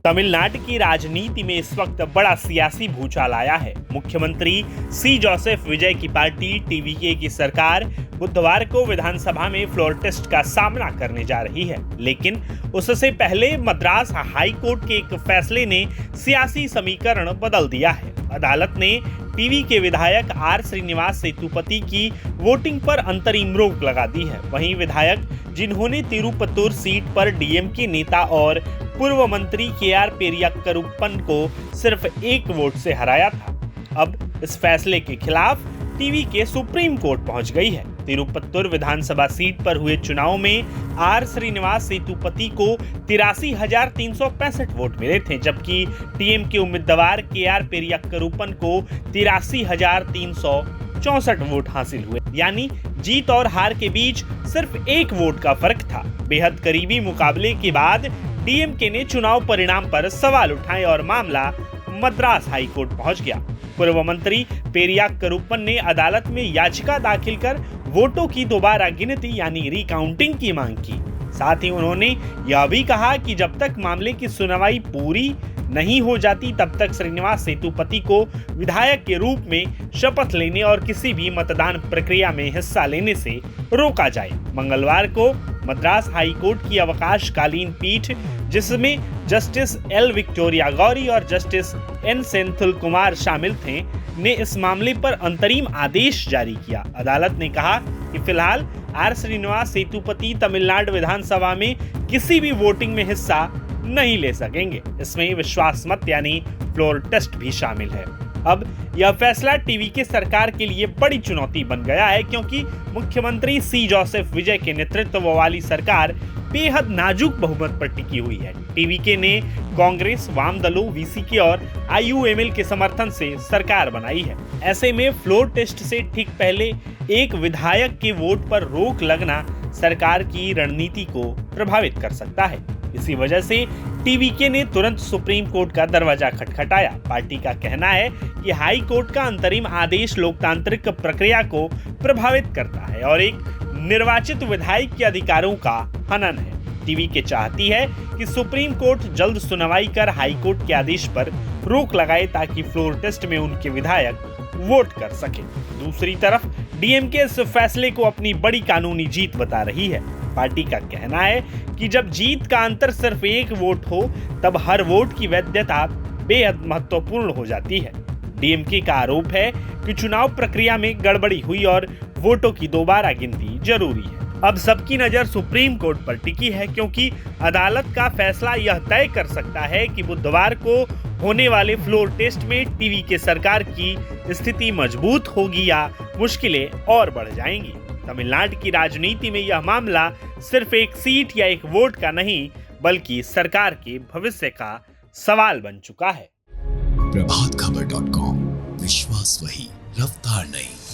तमिलनाडु की राजनीति में इस वक्त बड़ा सियासी भूचाल आया है। मुख्यमंत्री सी जोसेफ विजय की पार्टी टीवीके की सरकार बुधवार को विधानसभा में फ्लोर टेस्ट का सामना करने जा रही है, लेकिन उससे पहले मद्रास हाई कोर्ट के एक फैसले ने सियासी समीकरण बदल दिया है। अदालत ने टीवी के विधायक आर श्रीनिवास सेतुपति की वोटिंग पर अंतरिम रोक लगा दी है। वहीं विधायक जिन्होंने तिरुपत्तूर सीट पर डीएमके नेता और पूर्व मंत्री केआर पेरियाक्करुप्पन को सिर्फ एक वोट से हराया था, अब इस फैसले के खिलाफ टीवी के सुप्रीम कोर्ट पहुंच गई है। तिरुपत्तूर विधानसभा सीट पर हुए चुनाव में आर श्रीनिवास सेतुपति को 83,365 वोट मिले थे, जबकि टीएमके उम्मीदवार केआर पेरियाक्करुप्पन को 83,364 वोट हासिल हुए। यानी जीत और हार के बीच सिर्फ एक वोट का फर्क था। बेहद करीबी मुकाबले के बाद डीएमके ने चुनाव परिणाम पर सवाल उठाए और मामला मद्रास हाई कोर्ट पहुंच गया। पूर्व मंत्री पेरियाक्करुप्पन ने अदालत में याचिका दाखिल कर वोटों की दोबारा गिनती यानी रिकाउंटिंग की मांग की। साथ ही उन्होंने यह भी कहा कि जब तक मामले की सुनवाई पूरी नहीं हो जाती तब तक श्रीनिवास सेतुपति को विधायक के रूप में शपथ लेने और किसी भी मतदान प्रक्रिया में हिस्सा लेने से रोका जाए। मंगलवार को मद्रास हाई कोर्ट की अवकाशकालीन पीठ, जिसमें जस्टिस एल विक्टोरिया गौरी और जस्टिस एन सेंथिल कुमार शामिल थे, ने इस मामले पर अंतरिम आदेश जारी किया। अदालत ने कहा कि फिलहाल आर श्रीनिवास सेतुपति तमिलनाडु विधानसभा में किसी भी वोटिंग में हिस्सा नहीं ले सकेंगे। इसमें विश्वास मत यानी फ्लोर टेस्ट भी शामिल है। अब यह फैसला टीवीके सरकार के लिए बड़ी चुनौती बन गया है, क्योंकि मुख्यमंत्री सी जोसेफ विजय के नेतृत्व वाली सरकार बेहद नाजुक बहुमत पर टिकी हुई है। टीवीके ने कांग्रेस, वाम दलों, वीसीके और आईयूएमएल के समर्थन से सरकार बनाई है। ऐसे में फ्लोर टेस्ट से ठीक पहले एक विधायक के वोट पर रोक लगना सरकार की रणनीति को प्रभावित कर सकता है। इसी वजह से टीवीके ने तुरंत सुप्रीम कोर्ट का दरवाजा खटखटाया। पार्टी का कहना है कि हाई कोर्ट का अंतरिम आदेश लोकतांत्रिक प्रक्रिया को प्रभावित करता है और एक निर्वाचित विधायक के अधिकारों का हनन है। टीवीके चाहती है कि सुप्रीम कोर्ट जल्द सुनवाई कर हाई कोर्ट के आदेश पर रोक लगाए ताकि फ्लोर टेस्ट में उनके विधायक वोट कर सके। दूसरी तरफ डीएमके इस फैसले को अपनी बड़ी कानूनी जीत बता रही है। पार्टी का कहना है कि जब जीत का अंतर सिर्फ एक वोट हो तब हर वोट की वैधता बेहद महत्वपूर्ण हो जाती है। डीएमके का आरोप है कि चुनाव प्रक्रिया में गड़बड़ी हुई और वोटों की दोबारा गिनती जरूरी है। अब सबकी नजर सुप्रीम कोर्ट पर टिकी है, क्योंकि अदालत का फैसला यह तय कर सकता है कि बुधवार को होने वाले फ्लोर टेस्ट में टीवीके सरकार की स्थिति मजबूत होगी या मुश्किलें और बढ़ जाएंगी। तमिलनाडु की राजनीति में यह मामला सिर्फ एक सीट या एक वोट का नहीं, बल्कि सरकार के भविष्य का सवाल बन चुका है। प्रभातखबर.com, विश्वास वही, रफ्तार नहीं।